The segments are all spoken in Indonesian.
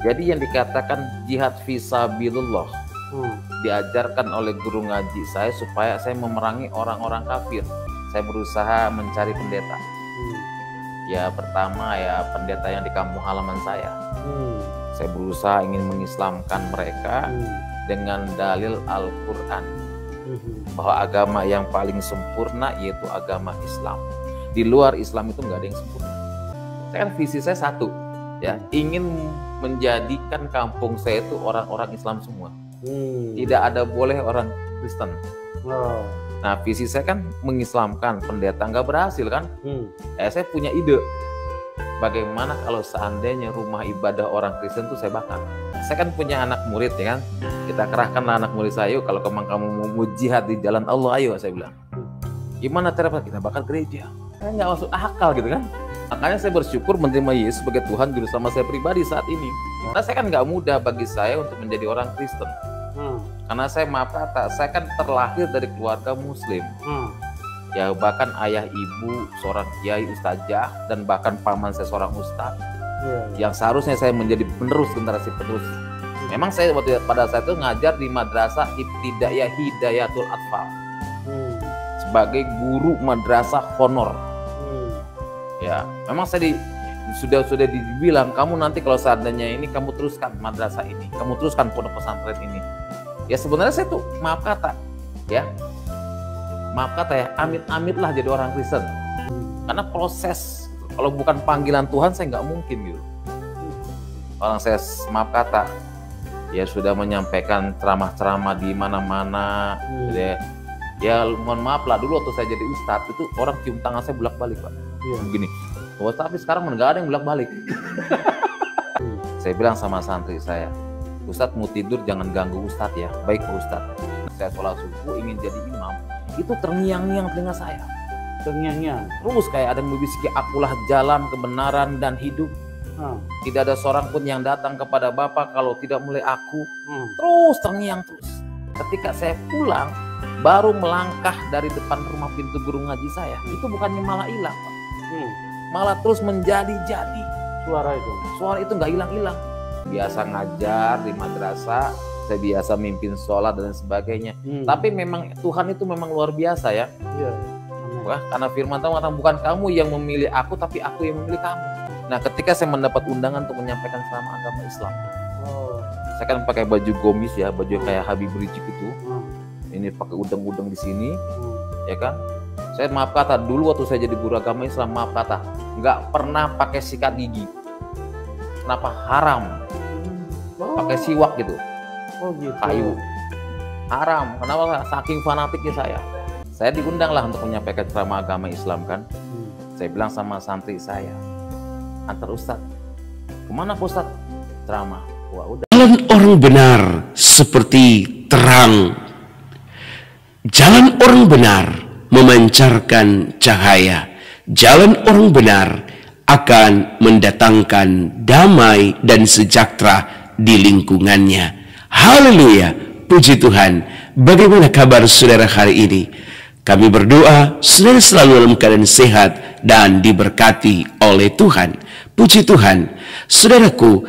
Jadi yang dikatakan jihad fisabilillah diajarkan oleh guru ngaji saya supaya saya memerangi orang-orang kafir. Saya berusaha mencari pendeta. Ya pertama ya pendeta yang di kampung halaman saya. Saya berusaha ingin mengislamkan mereka dengan dalil Al-Quran, bahwa agama yang paling sempurna yaitu agama Islam. Di luar Islam itu nggak ada yang sempurna. Saya kan visi saya satu, ya, ingin menjadikan kampung saya itu orang-orang Islam semua. Tidak ada boleh orang Kristen. Nah visi saya kan mengislamkan, pendeta nggak berhasil kan. Saya punya ide, bagaimana kalau seandainya rumah ibadah orang Kristen itu saya bakar. Saya kan punya anak murid ya kan, kita kerahkanlah anak murid saya, kalau kamu mau jihad di jalan Allah, ayo, saya bilang. Gimana cara kita bakar gereja? Kan nggak masuk akal gitu kan. Makanya saya bersyukur menerima Yesus sebagai Tuhan Juru Selamat saya pribadi saat ini. Karena saya kan nggak mudah bagi saya untuk menjadi orang Kristen. Karena saya maaf kata, saya kan terlahir dari keluarga Muslim. Ya bahkan ayah ibu seorang kiai ustazah, dan bahkan paman saya seorang ustaz. Yang seharusnya saya menjadi penerus, generasi penerus. Memang saya pada saat itu ngajar di madrasah Ibtidaiyah Hidayatul Atfal sebagai guru madrasah honor. Ya, memang saya sudah dibilang, kamu nanti kalau seandainya ini kamu teruskan madrasah ini, kamu teruskan pondok pesantren ini. Ya sebenarnya saya tuh maaf kata ya, amit-amit lah jadi orang Kristen. Karena proses, kalau bukan panggilan Tuhan saya nggak mungkin gitu. Orang saya maaf kata ya sudah menyampaikan ceramah-ceramah di mana-mana. Ya mohon maaf lah, dulu waktu saya jadi ustadz itu orang cium tangan saya bolak-balik Pak. Begini, tapi sekarang nggak ada yang bolak-balik. Saya bilang sama santri saya, Ustadz mau tidur jangan ganggu Ustadz ya. Baik Pak Ustadz. Saya sholat subuh ingin jadi imam, itu terngiang-ngiang telinga saya. Terngiang-ngiang. Terus kayak ada yang membisiki, akulah jalan kebenaran dan hidup. Tidak ada seorang pun yang datang kepada Bapa kalau tidak mulai aku. Terus terngiang terus. Ketika saya pulang, baru melangkah dari depan rumah pintu guru ngaji saya, itu bukannya malah hilang Pak. Malah terus menjadi-jadi. Suara itu nggak hilang-hilang. Biasa ngajar di madrasah, saya biasa mimpin sholat dan sebagainya. Tapi memang Tuhan itu memang luar biasa ya. Wah, karena firman Tuhan, bukan kamu yang memilih aku, tapi aku yang memilih kamu. Nah ketika saya mendapat undangan untuk menyampaikan ceramah agama Islam, saya kan pakai baju gomis ya, baju kayak Habib Rizik itu. Ini pakai udang-udang di sini, ya kan. Saya maaf kata, dulu waktu saya jadi guru agama Islam, maaf kata, nggak pernah pakai sikat gigi. Kenapa? Haram. Pakai siwak gitu. Kayu. Haram. Kenapa? Saking fanatiknya saya. Saya diundang lah untuk menyampaikan ceramah agama Islam kan. Saya bilang sama santri saya, antar Ustadz. Kemana Pak Ustadz? Ceramah. Wah udah. Jalan orang benar seperti terang. Jalan orang benar memancarkan cahaya. Jalan orang benar akan mendatangkan damai dan sejahtera di lingkungannya. Haleluya, puji Tuhan. Bagaimana kabar saudara hari ini? Kami berdoa saudara selalu dalam keadaan sehat dan diberkati oleh Tuhan. Puji Tuhan. Saudaraku,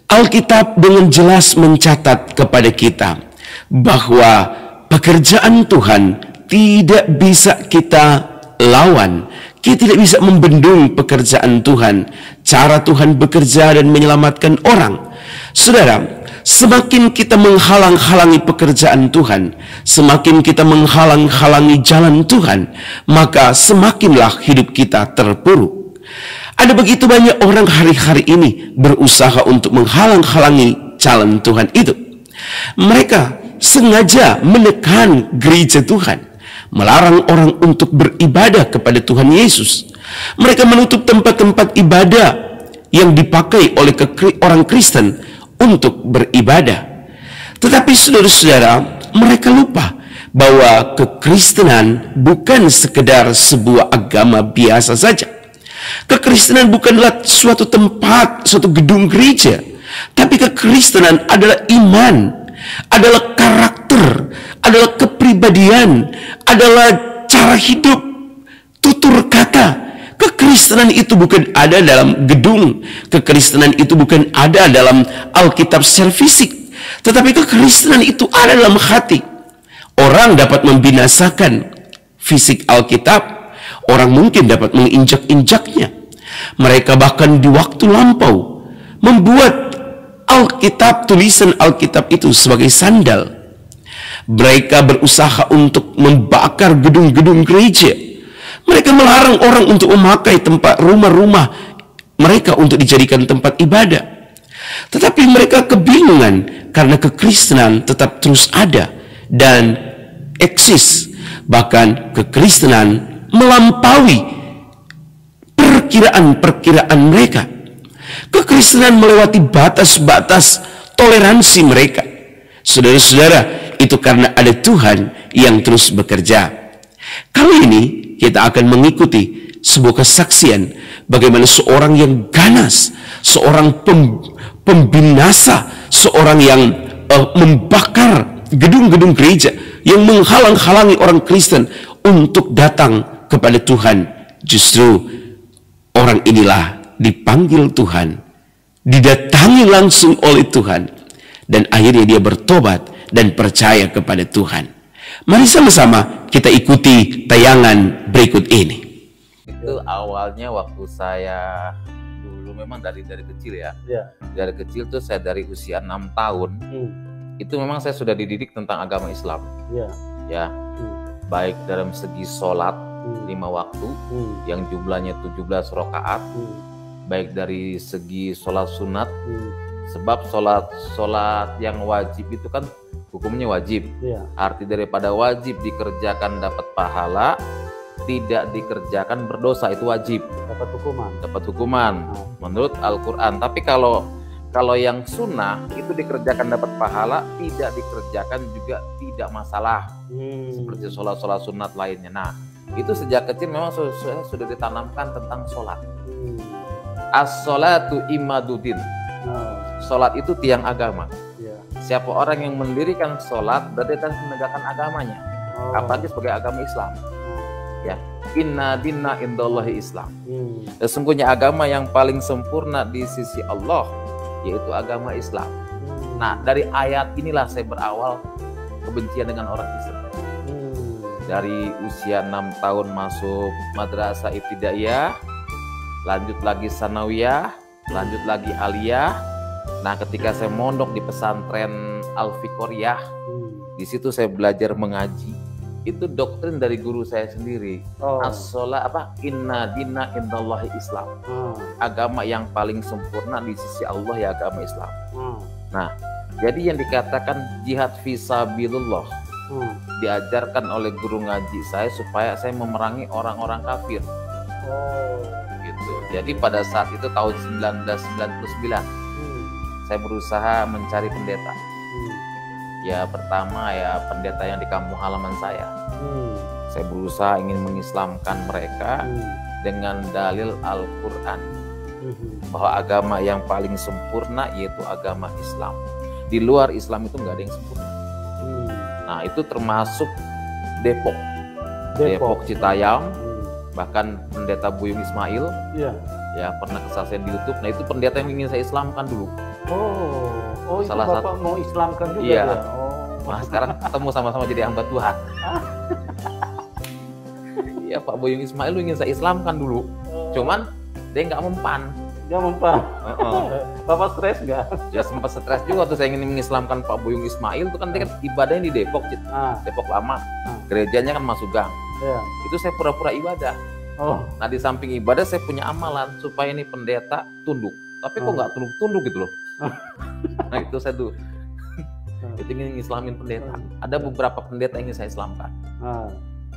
Alkitab dengan jelas mencatat kepada kita bahwa pekerjaan Tuhan tidak bisa kita lawan. Kita tidak bisa membendung pekerjaan Tuhan, cara Tuhan bekerja dan menyelamatkan orang. Saudara, semakin kita menghalang-halangi pekerjaan Tuhan, semakin kita menghalang-halangi jalan Tuhan, maka semakinlah hidup kita terpuruk. Ada begitu banyak orang hari-hari ini berusaha untuk menghalang-halangi jalan Tuhan itu. Mereka sengaja menekan gereja Tuhan, melarang orang untuk beribadah kepada Tuhan Yesus. Mereka menutup tempat-tempat ibadah yang dipakai oleh orang Kristen untuk beribadah. Tetapi saudara-saudara, mereka lupa bahwa kekristenan bukan sekedar sebuah agama biasa saja. Kekristenan bukanlah suatu tempat, suatu gedung gereja. Tapi kekristenan adalah iman, adalah karakter, adalah kepribadian, adalah cara hidup, tutur kata. Kekristenan Kekristenan itu bukan ada dalam gedung, kekristenan itu bukan ada dalam Alkitab secara fisik, tetapi kekristenan itu ada dalam hati. Orang dapat membinasakan fisik Alkitab, orang mungkin dapat menginjak-injaknya. Mereka bahkan di waktu lampau membuat Alkitab, tulisan Alkitab itu sebagai sandal. Mereka berusaha untuk membakar gedung-gedung gereja. Mereka melarang orang untuk memakai tempat rumah-rumah mereka untuk dijadikan tempat ibadah. Tetapi mereka kebingungan karena kekristenan tetap terus ada dan eksis. Bahkan kekristenan melampaui perkiraan-perkiraan mereka. Kekristenan melewati batas-batas toleransi mereka. Saudara-saudara, itu karena ada Tuhan yang terus bekerja. Kali ini kita akan mengikuti sebuah kesaksian bagaimana seorang yang ganas, seorang pembinasa, seorang yang membakar gedung-gedung gereja, yang menghalang-halangi orang Kristen untuk datang kepada Tuhan. Justru orang inilah dipanggil Tuhan, didatangi langsung oleh Tuhan, dan akhirnya dia bertobat dan percaya kepada Tuhan. Mari sama-sama kita ikuti tayangan berikut ini. Itu awalnya waktu saya dulu memang dari kecil ya. Dari kecil tuh saya dari usia 6 tahun. Itu memang saya sudah dididik tentang agama Islam. Ya. Baik dalam segi sholat 5 waktu yang jumlahnya 17 rakaat. Baik dari segi sholat sunat. Sebab sholat yang wajib itu kan hukumnya wajib. Arti daripada wajib dikerjakan dapat pahala, tidak dikerjakan berdosa, itu wajib. Dapat hukuman menurut Al-Quran. Tapi kalau yang sunnah itu dikerjakan dapat pahala, tidak dikerjakan juga tidak masalah. Seperti sholat sunat lainnya. Nah, itu sejak kecil memang sudah ditanamkan tentang sholat. As-sholatu imaduddin. Sholat itu tiang agama. Siapa orang yang mendirikan sholat berarti akan menegakkan agamanya. Apalagi sebagai agama Islam. Ya, inna dinna indallahi Islam. Sesungguhnya agama yang paling sempurna di sisi Allah yaitu agama Islam. Nah, dari ayat inilah saya berawal kebencian dengan orang Kristen. Dari usia 6 tahun masuk madrasah ibtidaiyah, lanjut lagi sanawiyah, lanjut lagi aliyah. Nah, ketika saya mondok di pesantren Al-Fiqoriyah, di situ saya belajar mengaji. Itu doktrin dari guru saya sendiri. As-sholat inna dinna indallahi Islam. Agama yang paling sempurna di sisi Allah ya agama Islam. Nah, jadi yang dikatakan jihad fisabilillah diajarkan oleh guru ngaji saya supaya saya memerangi orang-orang kafir. Gitu. Jadi pada saat itu tahun 1999 saya berusaha mencari pendeta. Ya pertama ya pendeta yang di kampung halaman saya. Saya berusaha ingin mengislamkan mereka dengan dalil Al-Quran. Bahwa agama yang paling sempurna yaitu agama Islam. Di luar Islam itu nggak ada yang sempurna. Nah itu termasuk Depok Citayam. Bahkan pendeta Buyung Ismail. Ya pernah kesaksian di YouTube. Nah itu pendeta yang ingin saya islamkan dulu. Salah itu Bapak mau islamkan juga ya? Nah sekarang ketemu sama-sama jadi hamba Tuhan. Iya Pak Buyung Ismail ingin saya islamkan dulu. Cuman dia nggak mempan. Bapak stres nggak? Ya sempat stres juga waktu saya ingin mengislamkan Pak Buyung Ismail. Itu kan dia kan ibadahnya di Depok, Depok lama. Gerejanya kan masuk gang. Itu saya pura-pura ibadah. Nah di samping ibadah saya punya amalan supaya ini pendeta tunduk. Tapi kok nggak tunduk gitu loh. Nah itu saya tuh itu ingin islamin pendeta. Ada beberapa pendeta yang ingin saya islamkan.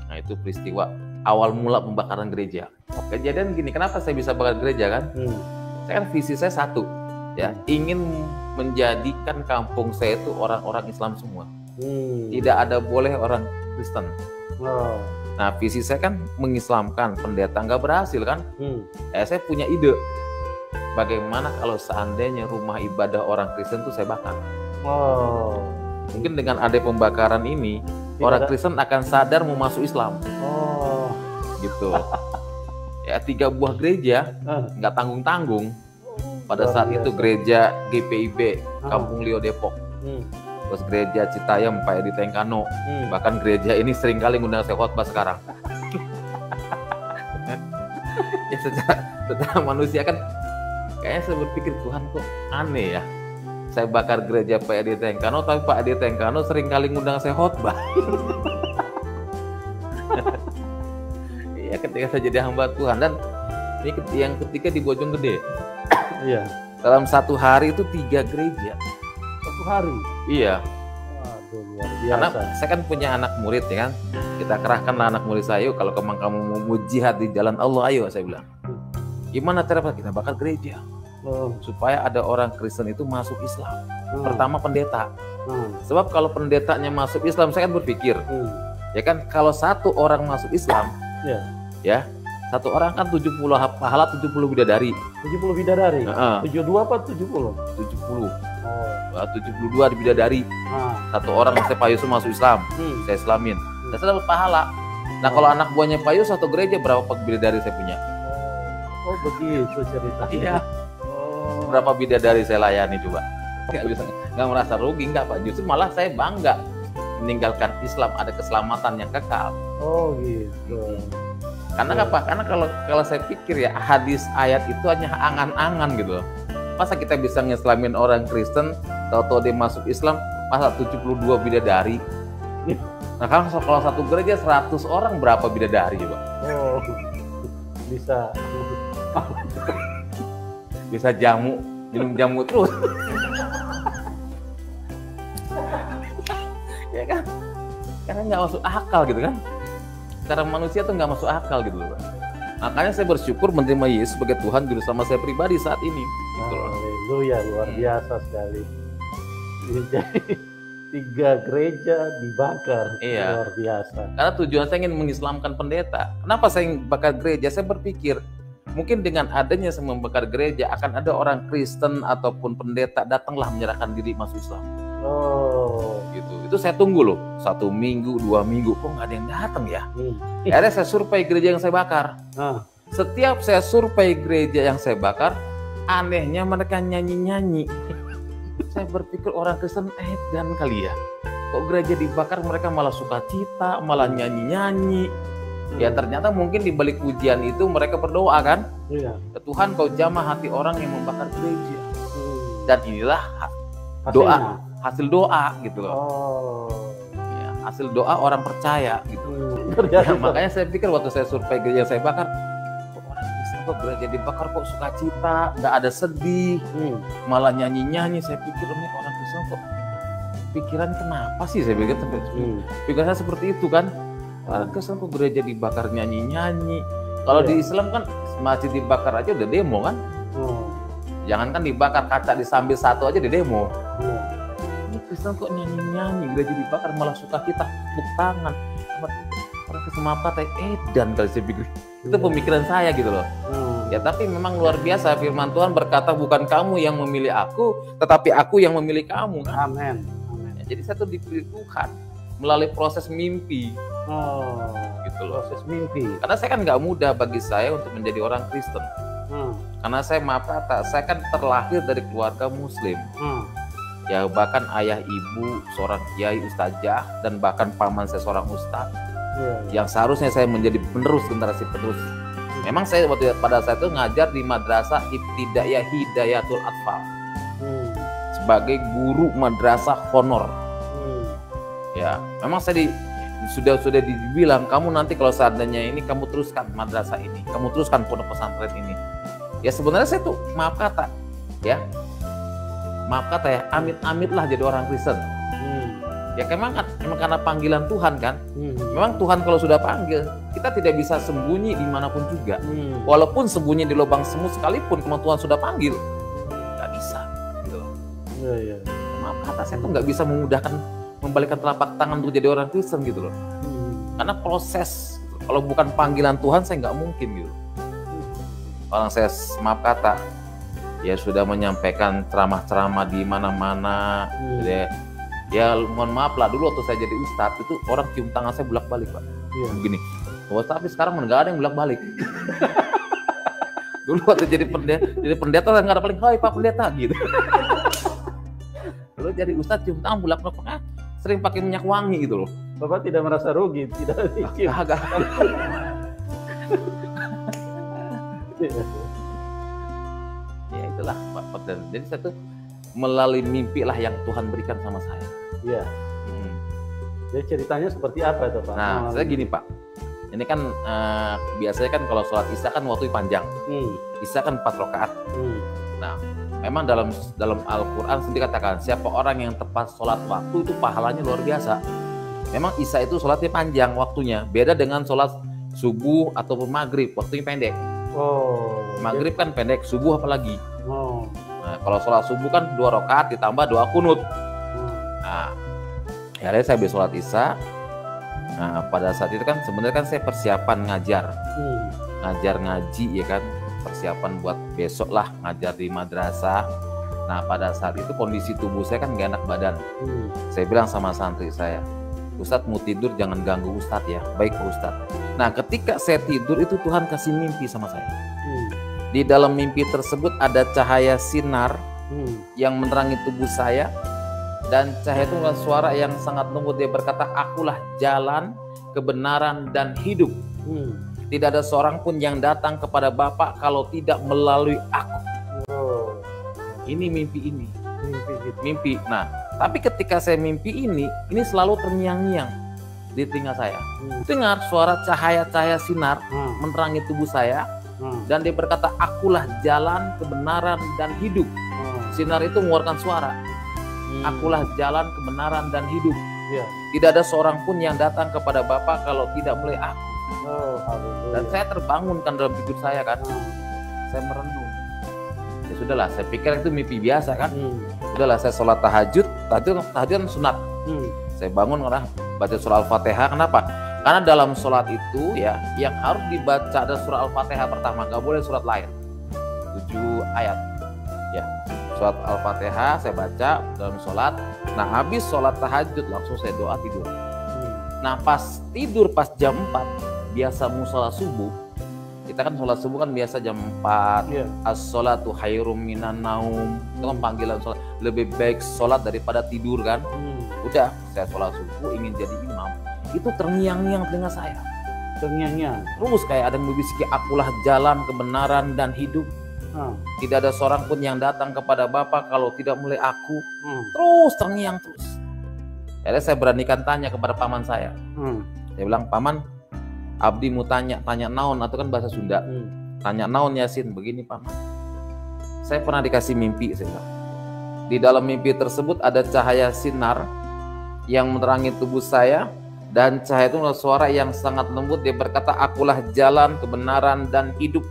Nah itu peristiwa awal mula pembakaran gereja. Kejadian gini, kenapa saya bisa bakar gereja kan? Saya kan visi saya satu, ya ingin menjadikan kampung saya itu orang-orang Islam semua. Tidak ada boleh orang Kristen. Nah visi saya kan mengislamkan pendeta, nggak berhasil kan? Saya punya ide. Bagaimana kalau seandainya rumah ibadah orang Kristen itu saya bakar? Mungkin dengan ada pembakaran ini, orang Kristen akan sadar mau masuk Islam. Gitu. Ya kayak 3 buah gereja, nggak tanggung-tanggung. Pada saat itu gereja GPIB Kampung Lio Depok, terus gereja Citayam Pak Edi Tengkano, bahkan gereja ini sering kali ngundang saya khotbah sekarang. Ya secara manusia kan kayaknya saya berpikir, Tuhan kok aneh ya, saya bakar gereja Pak Edi Tengkano tapi Pak Edi Tengkano sering kali ngundang saya khotbah. Iya, ketika saya jadi hamba Tuhan. Dan ini yang ketiga di Bojonggede. Iya. Dalam satu hari itu 3 gereja. Satu hari? Iya. Waduh, luar biasa. Karena saya kan punya anak murid ya kan. Kita kerahkanlah anak murid saya, kalau memang kamu mau jihad di jalan Allah, ayo, saya bilang. Gimana cara kita bakar gereja? Supaya ada orang Kristen itu masuk Islam. Pertama pendeta. Sebab kalau pendetanya masuk Islam, saya kan berpikir, ya kan, kalau 1 orang masuk Islam, ya 1 orang kan 70 pahala, 70 bidadari. 70 bidadari? 72 apa 70? 70. 72 di bidadari. 1 orang saya Pak Yusuf masuk Islam, saya Islamin, dan saya dapat pahala. Nah kalau anak buahnya Pak Yusuf 1 gereja, berapa bidadari saya punya? Oh begitu ceritanya. Iya. Berapa bidadari saya layani coba? Nggak merasa rugi, nggak Pak, justru malah saya bangga meninggalkan Islam, ada keselamatan yang kekal. Oh gitu. Karena apa? Karena kalau saya pikir ya, hadis ayat itu hanya angan-angan gitu loh. Masa kita bisa ngislamin orang Kristen, tahu-tahu dia masuk Islam, masa 72 bidadari? Nah kalau 1 gereja 100 orang, berapa bidadari coba? Oh, bisa jamu, minum jamu terus. Ya kan? Karena nggak masuk akal gitu kan? Cara manusia tuh nggak masuk akal gitu loh. Makanya saya bersyukur menerima Yesus sebagai Tuhan Juru Selamat saya pribadi saat ini. Gitu loh. Haleluya, luar biasa sekali. Jadi 3 gereja dibakar. Iya. Luar biasa. Karena tujuan saya ingin mengislamkan pendeta. Kenapa saya ingin bakar gereja? Saya berpikir mungkin dengan adanya saya membakar gereja, akan ada orang Kristen ataupun pendeta datanglah menyerahkan diri masuk Islam. Oh, gitu. Itu saya tunggu loh, 1 minggu, 2 minggu, kok nggak ada yang datang ya? Akhirnya saya survei gereja yang saya bakar. Setiap saya survei gereja yang saya bakar, anehnya mereka nyanyi-nyanyi. Saya berpikir orang Kristen dan kali ya, kok gereja dibakar mereka malah sukacita, malah nyanyi-nyanyi. Ya ternyata mungkin di balik pujian itu mereka berdoa kan? Iya. Tuhan, kau jamah hati orang yang membakar gereja. Dan inilah doa, hasil doa gitu loh. Ya, hasil doa orang percaya gitu. Ya, makanya saya pikir waktu saya survei gereja yang saya bakar, kok orang Kristen kok gereja dibakar kok sukacita, nggak ada sedih, malah nyanyi-nyanyi. Saya pikir ini orang Kristen kok pikiran kenapa sih, saya pikir pikiran saya seperti itu kan. Orang Kristen kok gereja dibakar nyanyi-nyanyi. Kalau di Islam kan masjid dibakar aja udah demo kan. Jangan kan dibakar, kaca disambil 1 aja di demo. Ini Kristen kok nyanyi-nyanyi, gereja dibakar malah sukacita, tepuk tangan. Orang Kristen maaf kata dan kali saya pikir. Itu pemikiran saya gitu loh. Ya tapi memang luar biasa, firman Tuhan berkata bukan kamu yang memilih aku, tetapi aku yang memilih kamu. Amin. Ya, jadi saya tuh dipilih Tuhan melalui proses mimpi. Gitu loh. Proses mimpi. Karena saya kan nggak mudah bagi saya untuk menjadi orang Kristen. Karena saya maaf kata, saya kan terlahir dari keluarga Muslim. Ya bahkan ayah ibu seorang kiai ustazah dan bahkan paman saya seorang ustaz. Yang seharusnya saya menjadi generasi penerus. Memang saya pada saat itu ngajar di madrasah Ibtidaiyah Hidayatul Atfal sebagai guru madrasah honor. Ya, memang saya sudah dibilang kamu nanti kalau seandainya ini kamu teruskan madrasah ini, kamu teruskan pondok pesantren ini. Ya sebenarnya saya tuh maaf kata ya, amit-amit lah jadi orang Kristen. Ya memang karena panggilan Tuhan kan. Memang Tuhan kalau sudah panggil, kita tidak bisa sembunyi dimanapun juga. Walaupun sembunyi di lubang semut sekalipun, kalau Tuhan sudah panggil, nggak bisa. Gitu. Maaf kata saya tuh nggak bisa membalikkan telapak tangan untuk jadi orang Kristen gitu loh. Karena proses, kalau bukan panggilan Tuhan saya nggak mungkin gitu. Orang saya maaf kata, ya sudah menyampaikan ceramah-ceramah di mana-mana. Ya mohon maaf lah, dulu waktu saya jadi ustadz itu orang cium tangan saya bolak-balik Pak. Begini, tapi sekarang nggak ada yang bolak-balik. Dulu waktu jadi pendeta nggak ada paling, hai Pak Pendeta gitu. Dulu jadi ustadz cium tangan bulak-balik, sering pakai minyak wangi gitu loh. Bapak tidak merasa rugi, tidak dicium. Agak. Ya itulah Pak Pendeta. Jadi saya tuh melalui mimpi lah yang Tuhan berikan sama saya. Iya. Jadi ceritanya seperti apa itu Pak? Nah, saya gini Pak. Ini kan biasanya kan kalau sholat isya kan waktu panjang. Isya kan 4 rakaat. Nah, memang dalam Al-Quran sendiri katakan siapa orang yang tepat sholat waktu itu pahalanya luar biasa. Memang isya itu sholatnya panjang waktunya. Beda dengan sholat subuh ataupun maghrib, waktunya pendek. Maghrib kan pendek, subuh apalagi. Nah, kalau sholat subuh kan 2 rakaat ditambah 2 kunut. Nah, akhirnya saya habis sholat isya. Nah, pada saat itu kan sebenarnya kan saya persiapan ngajar ngaji ya kan, persiapan buat besok lah ngajar di madrasah. Nah, pada saat itu kondisi tubuh saya kan gak enak badan. Saya bilang sama santri saya, Ustadz mau tidur jangan ganggu Ustadz ya. Baik Pak Ustadz. Nah, ketika saya tidur itu Tuhan kasih mimpi sama saya. Di dalam mimpi tersebut ada cahaya sinar yang menerangi tubuh saya. Dan cahaya itu dengan suara yang sangat lembut, dia berkata, akulah jalan, kebenaran, dan hidup. Tidak ada seorang pun yang datang kepada Bapa kalau tidak melalui aku. Ini mimpi ini. Mimpi. Nah, tapi ketika saya mimpi ini selalu terngiang-ngiang di telinga saya. Dengar suara cahaya-cahaya sinar menerangi tubuh saya. Dan dia berkata, akulah jalan, kebenaran, dan hidup. Sinar itu mengeluarkan suara. Akulah jalan, kebenaran, dan hidup. Tidak ada seorang pun yang datang kepada Bapa kalau tidak melalui aku. Dan saya terbangunkan dalam tidur saya kan. Saya merenung. Ya sudahlah, saya pikir itu mimpi biasa kan. Sudahlah, saya sholat tahajud kan sunat. Saya bangun karena baca surah Al-Fatihah. Kenapa? Karena dalam sholat itu ya yang harus dibaca ada surah Al-Fatihah pertama, nggak boleh surat lain. 7 ayat. Ya. Surat Al-Fatihah saya baca dalam sholat. Nah, habis sholat tahajud langsung saya doa tidur. Nah, pas tidur pas jam 4 biasa musola subuh. Kita kan sholat subuh kan biasa jam 4. As-sholatu khairum minan naum. Itu kan panggilan sholat. Lebih baik sholat daripada tidur kan. Udah, saya sholat subuh ingin jadi imam. Itu terngiang-ngiang telinga saya. Terngiang-ngiang. Terus kayak ada yang membisiki, akulah jalan, kebenaran, dan hidup. Tidak ada seorang pun yang datang kepada Bapa kalau tidak melalui aku. Terus terngiang terus. Akhirnya saya beranikan tanya kepada paman saya. Saya bilang, paman, abdi mau tanya naon, atau kan bahasa Sunda. Tanya naon Yasin, begini paman. Saya pernah dikasih mimpi, saya bilang. Di dalam mimpi tersebut ada cahaya sinar yang menerangi tubuh saya. Dan cahaya itu adalah suara yang sangat lembut. Dia berkata, akulah jalan, kebenaran, dan hidup.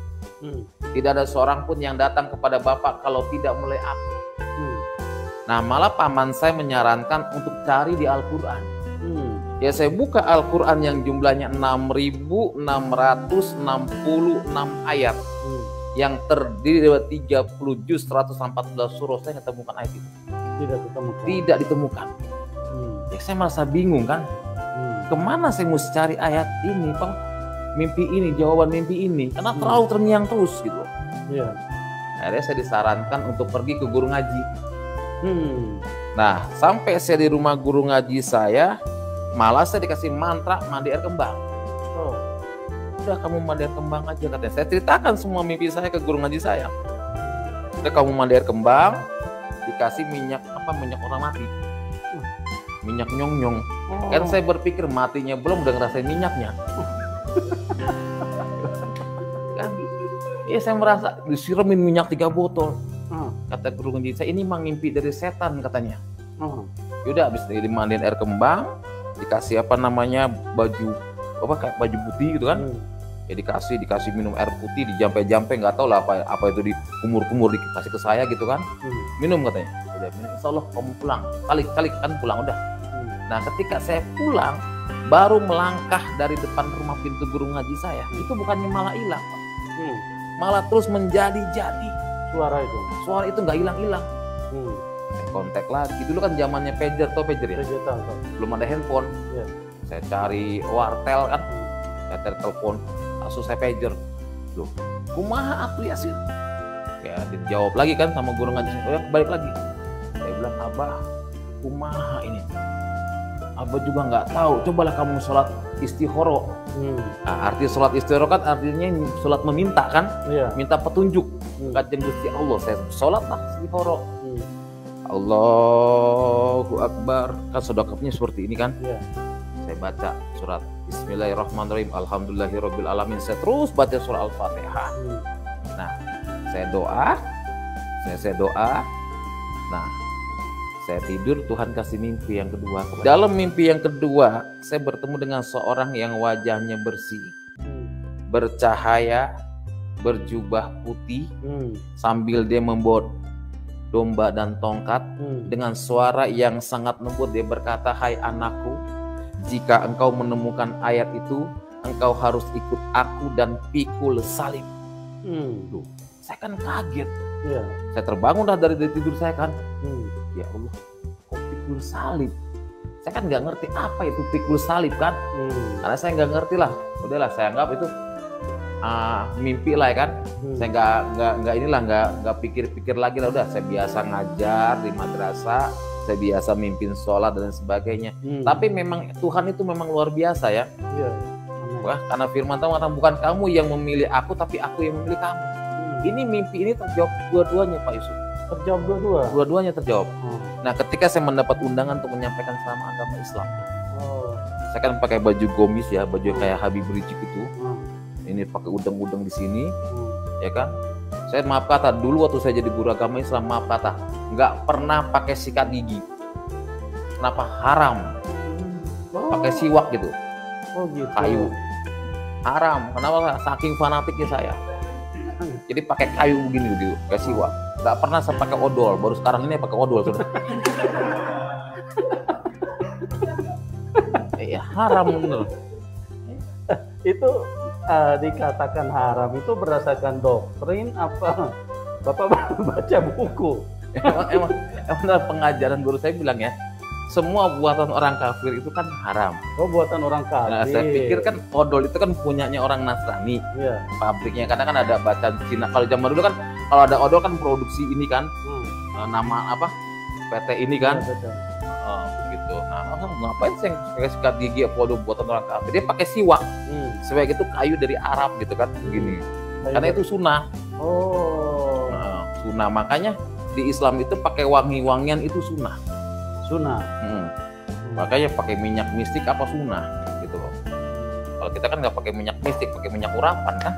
Tidak ada seorang pun yang datang kepada Bapa kalau tidak melalui aku. Nah, malah paman saya menyarankan untuk cari di Al-Quran. Ya, saya buka Al-Quran yang jumlahnya 6.666 ayat. Yang terdiri dari 30 juz, 114 surah. Saya nggak temukan ayat itu. Tidak ditemukan. Ya, saya merasa bingung kan. Kemana saya mesti cari ayat ini, Bang? Mimpi ini, jawaban mimpi ini, karena terlalu terngiang terus gitu. Akhirnya saya disarankan untuk pergi ke guru ngaji. Nah, sampai saya di rumah guru ngaji saya, malah saya dikasih mantra mandi air kembang. Udah, kamu mandi air kembang aja katanya. Saya ceritakan semua mimpi saya ke guru ngaji saya. Udah, kamu mandi air kembang, dikasih minyak orang mati. Minyak nyong-nyong. Kan saya berpikir matinya belum, udah ngerasain minyaknya. Kan? Iya, saya merasa disiramin minyak 3 botol. Kata guru ngaji saya, ini mah ngimpi dari setan katanya. Yaudah, habis dimandiin air kembang, dikasih baju kayak baju putih gitu kan. Ya dikasih minum air putih, dijampe-jampe, nggak tahu lah apa itu, dikumur-kumur dikasih ke saya gitu kan. Minum katanya. Udah minum, insya Allah kamu pulang. Kali kan pulang udah. Nah, ketika saya pulang, baru melangkah dari depan rumah pintu guru ngaji saya, itu bukannya malah hilang, Pak. Malah terus menjadi-jadi. Suara itu nggak hilang-hilang. Saya kontak lagi. Dulu kan zamannya pager, tau pager ya? Belum ada handphone. Saya cari wartel kan, saya telepon, langsung saya pager. Loh, kumaha atuh Yasin? Ya dijawab lagi kan sama guru ngaji. Oh ya, balik lagi. Saya bilang, Abah, kumaha ini? Abah juga nggak tahu. Cobalah kamu sholat istihoro. Nah, arti sholat istihoro kan artinya sholat meminta kan? Minta petunjuk. Kanjeng Gusti Allah. Saya sholatlah istihoro. Allahu Akbar. Kan sedekahnya seperti ini kan? Saya baca surat Bismillahirrahmanirrahim. Alhamdulillahirabbil alamin. Saya terus baca surah Al-Fatihah. Nah, saya doa. Nah, saya tidur, Tuhan kasih mimpi yang kedua. Dalam mimpi yang kedua, saya bertemu dengan seorang yang wajahnya bersih, bercahaya, berjubah putih, sambil dia membawa domba dan tongkat. Dengan suara yang sangat lembut dia berkata, "Hai anakku, jika engkau menemukan ayat itu, engkau harus ikut aku dan pikul salib." Duh, saya kan kaget. Saya terbangun dah dari tidur saya kan. Ya Allah, kok pikul salib? Saya kan nggak ngerti apa itu pikul salib kan. Karena saya nggak ngerti lah. Udahlah, saya anggap itu mimpi lah ya kan. Saya nggak pikir-pikir lagi lah. Udah, saya biasa ngajar di madrasah, saya biasa mimpin sholat dan sebagainya. Tapi memang Tuhan itu memang luar biasa ya. Wah, karena firman Tuhan mengatakan, bukan kamu yang memilih aku, tapi aku yang memilih kamu. Ini mimpi ini terjawab dua-duanya Pak Yusuf. Terjawab dua-dua? Dua-duanya terjawab. Nah, ketika saya mendapat undangan untuk menyampaikan ceramah agama Islam, saya kan pakai baju gomis ya, baju kayak Habib Rizik itu. Ini pakai udeng-udeng di sini, ya kan? Saya maaf kata, dulu waktu saya jadi guru agama Islam, maaf kata, nggak pernah pakai sikat gigi. Kenapa? Haram. Pakai siwak gitu. Gitu. Kayu. Haram. Kenapa? Saking fanatiknya saya. Jadi pakai kayu begini gitu, kayak siwak. Nggak pernah saya pakai odol. Baru sekarang ini pakai odol sudah. Haram bener. Itu dikatakan haram itu berdasarkan doktrin apa? Bapak baca buku. Emang pengajaran guru saya bilang ya, semua buatan orang kafir itu kan haram. Oh, buatan orang kafir. Nah, saya pikir kan odol itu kan punyanya orang Nasrani. Pabriknya karena kan ada bacaan Cina. Kalau zaman dulu kan kalau ada odol kan produksi ini kan, nama apa? PT ini kan. Gitu. Nah, ngapain sih pakai sikat gigi odol buatan orang kafir? Dia pakai siwak. Siwak itu kayu dari Arab gitu kan, begini. Karena itu sunnah. Sunnah, makanya di Islam itu pakai wangi-wangian itu sunnah. Makanya pakai minyak mistik apa sunnah gitu loh. Kalau kita kan nggak pakai minyak mistik, pakai minyak urapan kan.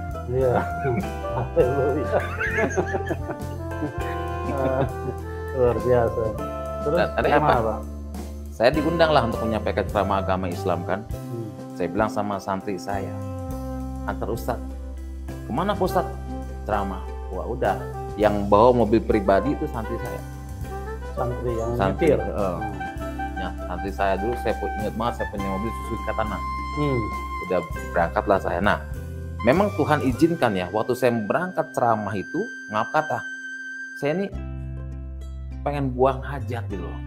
Luar biasa. Terus ada apa? Saya diundang lah untuk menyampaikan ceramah agama Islam kan. Saya bilang sama santri saya, antar Ustadz, kemana Ustadz? Ceramah. Wah udah, yang bawa mobil pribadi itu santri saya. Santri yang nyetir. Ya, santri saya dulu, saya ingat banget saya punya mobil Suzuki Katana. Udah berangkatlah saya. Nah, memang Tuhan izinkan ya, waktu saya berangkat ceramah itu, maaf kata, saya ini pengen buang hajat gitu loh.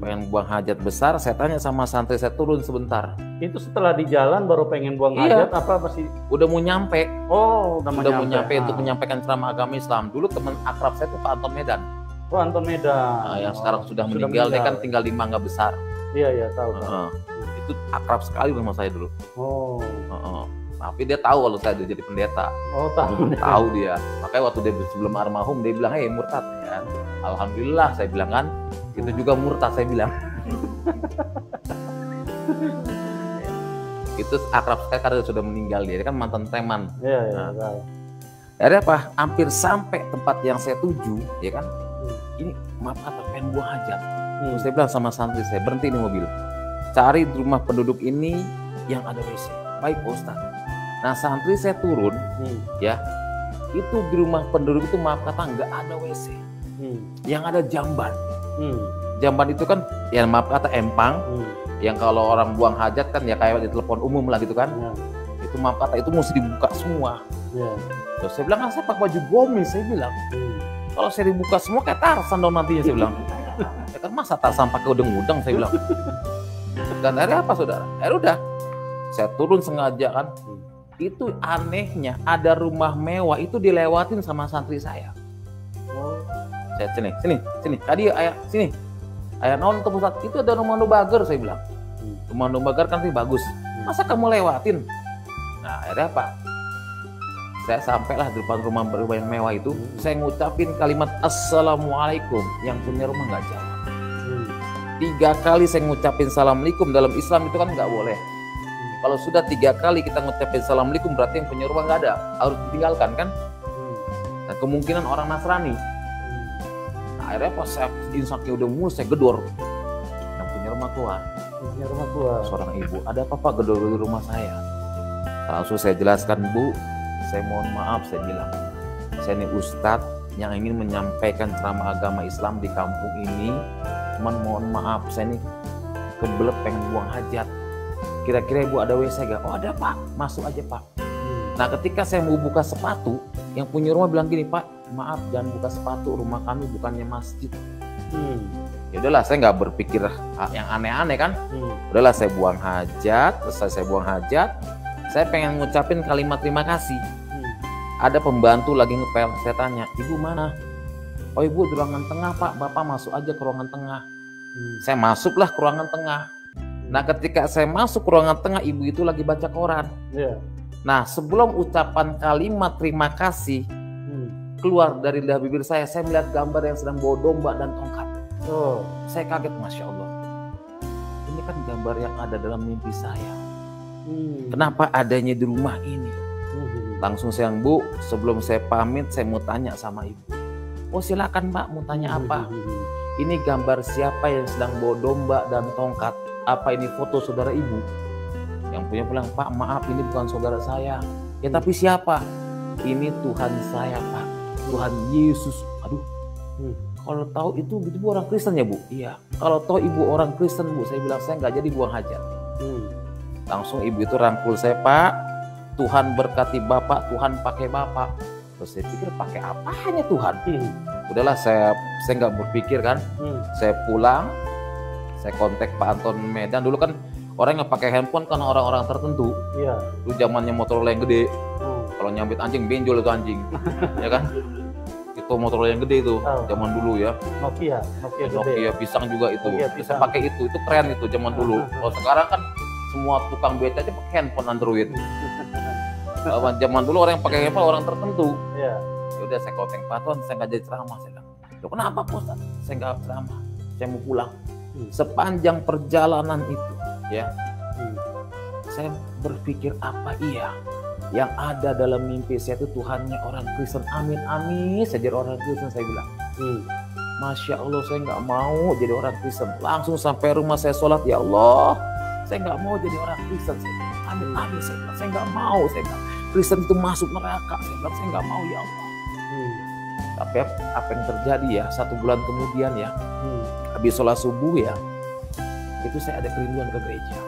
Pengen buang hajat besar, saya tanya sama santri, saya turun sebentar. Itu setelah di jalan baru pengen buang hajat apa masih? Udah mau nyampe. Oh, udah mau nyampe untuk menyampaikan ceramah agama Islam. Dulu teman akrab saya itu Pak Anton Medan. Oh, Anton Medan. Yang sekarang sudah meninggal, dia kan tinggal di Mangga Besar. Iya, tahu. Itu akrab sekali sama saya dulu. Tapi dia tahu kalau saya udah jadi pendeta. Oh, tahu dia. Makanya waktu dia sebelum almarhum dia bilang, "Hei murtad." Ya. Alhamdulillah saya bilang kan. Itu juga murtad saya bilang. Itu akrab saya karena sudah meninggal dia kan mantan preman. Iya. Ada apa? Hampir sampai tempat yang saya tuju, ya kan? Ini maaf kata pengen buang hajat. Terus saya bilang sama santri saya, berhenti di mobil. Cari di rumah penduduk ini yang ada WC. Baik Pak Ustadz. Nah santri saya turun, ya itu di rumah penduduk itu maaf kata nggak ada WC, yang ada jamban. Jamban itu kan, ya maaf kata empang, yang kalau orang buang hajat kan ya kayak di telepon umum lah gitu kan. Itu maaf kata itu mesti dibuka semua. Terus saya bilang, saya pakai baju gomis, saya bilang. Kalau saya dibuka semua kayak Tarsan dong nantinya, saya bilang. Ya kan masa Tarsan pakai udeng-udeng, saya bilang. Dan akhirnya apa saudara? Akhirnya udah, saya turun sengaja kan. itu anehnya ada rumah mewah itu dilewatin sama santri saya. Saya sini. Tadi ayah sini. Ayah naon tuh Ustaz? Itu ada rumah nubager saya bilang. Rumah nubager kan sih bagus. Masa kamu lewatin? Nah, akhirnya apa? Saya sampailah di depan rumah yang mewah itu, saya ngucapin kalimat Assalamualaikum, yang punya rumah nggak jawab. 3 kali saya ngucapin Assalamualaikum. Dalam Islam itu kan nggak boleh. Kalau sudah 3 kali kita ngucapin Assalamualaikum berarti yang punya rumah nggak ada, harus ditinggalkan kan? Nah, kemungkinan orang Nasrani. Nah, akhirnya pas saya insaknya udah mulai saya gedor, yang punya rumah keluar. Seorang ibu, ada apa Pak gedor di rumah saya? Langsung saya jelaskan, Bu, saya mohon maaf, saya bilang, saya ini Ustadz yang ingin menyampaikan ceramah agama Islam di kampung ini. Cuman mohon maaf, saya ini kebelet pengen buang hajat. Kira-kira Ibu ada WC gak? Oh ada Pak, masuk aja Pak. Nah ketika saya mau buka sepatu, yang punya rumah bilang gini, Pak maaf jangan buka sepatu, rumah kami bukannya masjid. Ya udahlah, saya nggak berpikir yang aneh-aneh kan. Udahlah saya buang hajat, selesai saya buang hajat, saya pengen ngucapin kalimat terima kasih. Ada pembantu lagi ngepel, saya tanya, Ibu mana? Oh Ibu di ruangan tengah Pak, Bapak masuk aja ke ruangan tengah. Saya masuklah ke ruangan tengah. Nah ketika saya masuk ke ruangan tengah, ibu itu lagi baca koran. Nah sebelum ucapan kalimat terima kasih keluar dari lidah bibir saya melihat gambar yang sedang bawa domba dan tongkat. Saya kaget, Masya Allah. Ini kan gambar yang ada dalam mimpi saya. Kenapa adanya di rumah ini? Langsung saya, Bu, sebelum saya pamit saya mau tanya sama ibu. Oh silakan Pak, mau tanya apa? Ini gambar siapa yang sedang bawa domba dan tongkat? Apa ini foto saudara ibu? Yang punya bilang, Pak maaf ini bukan saudara saya. Ya tapi siapa? Ini Tuhan saya Pak, Tuhan Yesus. Aduh, kalau tahu itu ibu orang Kristen ya Bu? Iya. Kalau tahu ibu orang Kristen Bu, saya bilang saya nggak jadi buang hajat. Langsung ibu itu rangkul saya, Pak, Tuhan berkati Bapak, Tuhan pakai Bapak. Terus saya pikir pakai apanya Tuhan? Udahlah saya nggak berpikir kan. Saya pulang, saya kontak Pak Anton Medan. Dulu kan orang yang pakai handphone kan orang-orang tertentu. Itu zamannya Motorola yang gede. Kalau nyambit anjing benjol itu anjing, ya kan? Itu Motorola yang gede itu zaman dulu ya. Nokia pisang juga itu. Saya pakai itu keren itu zaman dulu. Kalau sekarang kan semua tukang beca aja pakai handphone Android. Zaman dulu orang yang pakai handphone orang tertentu. Ya udah saya kontak Pak Anton, saya nggak jadi ceramah. Saya bilang, loh kenapa Pak Ustaz? Saya nggak ceramah, saya mau pulang. Sepanjang perjalanan itu ya, saya berpikir apa iya yang ada dalam mimpi saya itu Tuhannya orang Kristen. Amin amin saya jadi orang Kristen, saya bilang. Masya Allah saya nggak mau jadi orang Kristen. Langsung sampai rumah saya sholat, ya Allah saya nggak mau jadi orang Kristen. Saya bilang, amin amin saya nggak mau. Saya bilang Kristen itu masuk neraka. Saya bilang saya nggak mau ya Allah. Tapi apa yang terjadi ya, 1 bulan kemudian ya, habis sholat subuh ya, itu saya ada kerinduan ke gereja.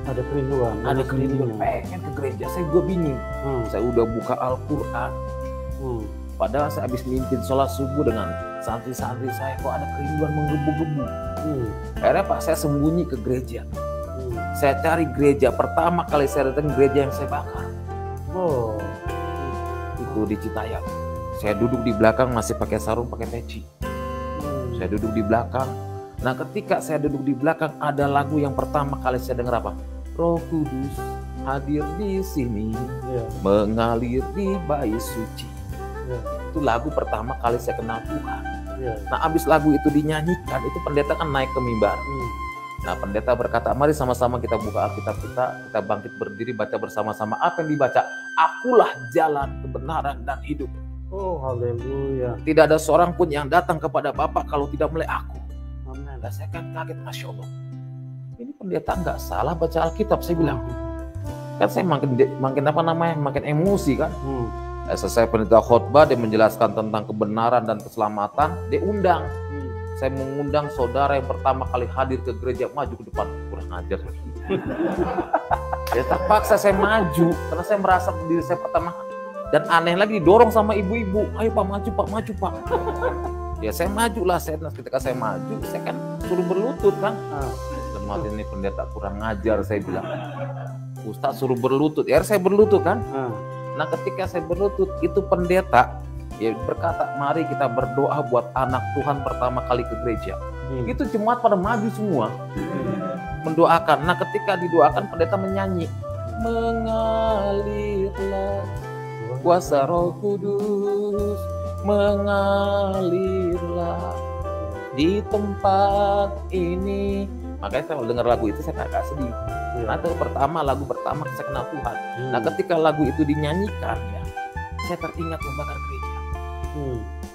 Ada kerinduan pengen ke gereja. Saya juga bingung. Saya udah buka Al-Quran. Padahal saya habis mimpin sholat subuh dengan santri-santri saya, kok ada kerinduan menggebu-gebu. Akhirnya Pak saya sembunyi ke gereja. Saya cari gereja. Pertama kali saya datang gereja yang saya bakar. Itu di Citayam. Saya duduk di belakang masih pakai sarung, pakai peci. Saya duduk di belakang. Nah ketika saya duduk di belakang ada lagu yang pertama kali saya dengar apa? Roh Kudus hadir di sini, mengalir di bait suci. Itu lagu pertama kali saya kenal Tuhan. Nah abis lagu itu dinyanyikan, itu pendeta kan naik ke mimbar. Nah pendeta berkata, mari sama-sama kita buka Alkitab kita bangkit berdiri baca bersama-sama. Apa yang dibaca? Akulah jalan, kebenaran dan hidup. Oh haleluya. Tidak ada seorang pun yang datang kepada Bapa kalau tidak melalui aku. Nah, saya kan kaget, Masya Allah. Ini pendeta nggak salah baca Alkitab, saya bilang. Kan saya makin emosi kan. Selesai pendeta khotbah, dia menjelaskan tentang kebenaran dan keselamatan, dia undang. Saya mengundang saudara yang pertama kali hadir ke gereja, maju ke depan. Kurang ajar lagi. Ya terpaksa saya maju, karena saya merasa diri saya pertama. Dan aneh lagi didorong sama ibu-ibu, ayo Pak maju Pak. Ya saya majulah, ketika saya maju, saya kan suruh berlutut kan. Tempat ini pendeta kurang ngajar, saya bilang. Ustadz suruh berlutut, ya saya berlutut kan. Nah ketika saya berlutut, itu pendeta ya berkata, mari kita berdoa buat anak Tuhan pertama kali ke gereja. Itu jemaat pada maju semua mendoakan. Nah ketika didoakan, pendeta menyanyi, mengalirlah kuasa Roh Kudus, mengalirlah di tempat ini. Makanya saya dengar lagu itu saya agak sedih. Nah itu lagu pertama saya kenal Tuhan. Nah ketika lagu itu dinyanyikan ya, saya teringat membakar gereja.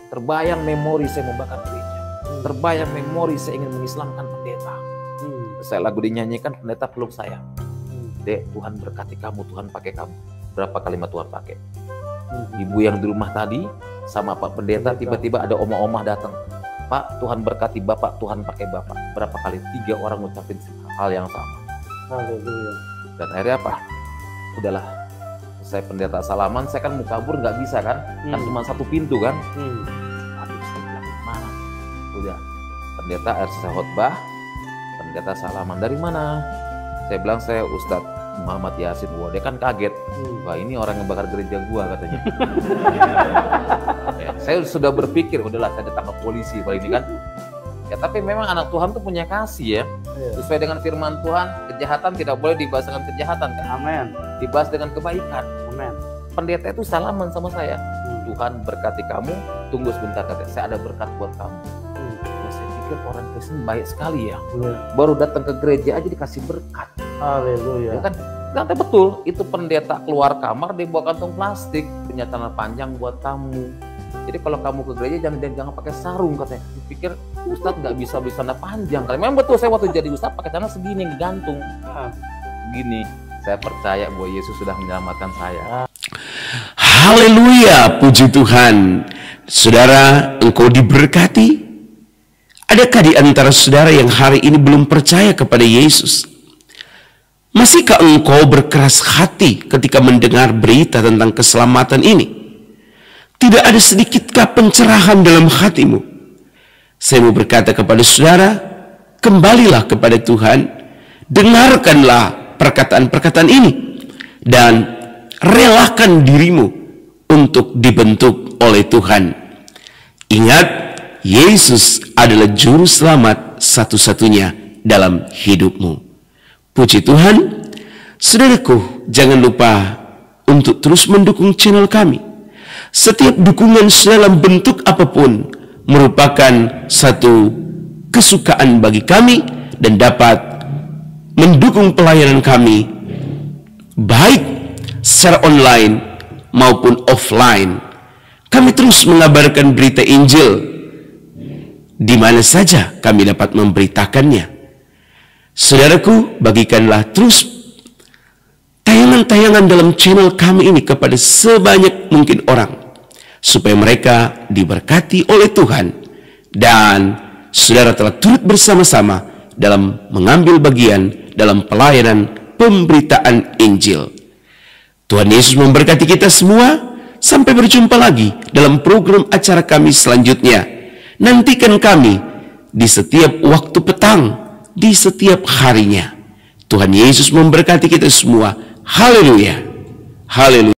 Terbayang memori saya membakar gereja. Terbayang memori saya ingin mengislamkan pendeta. Saya lagu dinyanyikan, pendeta peluk saya. Dek, Tuhan berkati kamu, Tuhan pakai kamu. Berapa kalimat Tuhan pakai? Ibu yang di rumah tadi sama Pak Pendeta, tiba-tiba ada omah-omah datang. Pak, Tuhan berkati Bapak, Tuhan pakai Bapak. Berapa kali? 3 orang ngucapin hal yang sama. Haleluya. Dan akhirnya apa? Udahlah, saya pendeta salaman, saya kan mau kabur nggak bisa kan? Kan cuma 1 pintu kan? Aduh, saya bilang mana? Udah, pendeta saya khotbah, pendeta salaman, dari mana? Saya bilang saya Ustadz Muhammad Yasin. Wah, dia kan kaget. Wah, ini orang yang bakar gereja gua katanya. Ya, saya sudah berpikir, udahlah saya ditangkap polisi kali ini kan. Ya, tapi memang anak Tuhan tuh punya kasih ya. Sesuai dengan firman Tuhan, kejahatan tidak boleh dibahas dengan kejahatan kan. Amin. Dibahas dengan kebaikan. Amin. Pendeta itu salaman sama saya. Tuhan berkati kamu, tunggu sebentar katanya. Saya ada berkat buat kamu. Ya, saya pikir orang Kristen baik sekali ya. Baru datang ke gereja aja dikasih berkat. Haleluya. Ya kan? Ternyata betul, itu pendeta keluar kamar dia bawa kantong plastik, punya celana panjang buat tamu. Jadi kalau kamu ke gereja jangan pakai sarung katanya. Dipikir Ustadz nggak bisa celana panjang. Karena memang betul, saya waktu jadi Ustadz pakai celana segini yang digantung. Gini, saya percaya bahwa Yesus sudah menyelamatkan saya. Haleluya, puji Tuhan. Saudara, engkau diberkati. Adakah di antara saudara yang hari ini belum percaya kepada Yesus? Masihkah engkau berkeras hati ketika mendengar berita tentang keselamatan ini? Tidak ada sedikitkah pencerahan dalam hatimu? Saya mau berkata kepada saudara, kembalilah kepada Tuhan, dengarkanlah perkataan-perkataan ini, dan relakan dirimu untuk dibentuk oleh Tuhan. Ingat, Yesus adalah juru selamat satu-satunya dalam hidupmu. Puji Tuhan. Saudaraku, jangan lupa untuk terus mendukung channel kami. Setiap dukungan dalam bentuk apapun merupakan satu kesukaan bagi kami dan dapat mendukung pelayanan kami baik secara online maupun offline. Kami terus mengabarkan berita Injil di mana saja kami dapat memberitakannya. Saudaraku, bagikanlah terus tayangan-tayangan dalam channel kami ini kepada sebanyak mungkin orang, supaya mereka diberkati oleh Tuhan, dan saudara telah turut bersama-sama dalam mengambil bagian dalam pelayanan pemberitaan Injil. Tuhan Yesus memberkati kita semua. Sampai berjumpa lagi dalam program acara kami selanjutnya. Nantikan kami di setiap waktu petang, di setiap harinya. Tuhan Yesus memberkati kita semua. Haleluya. Haleluya.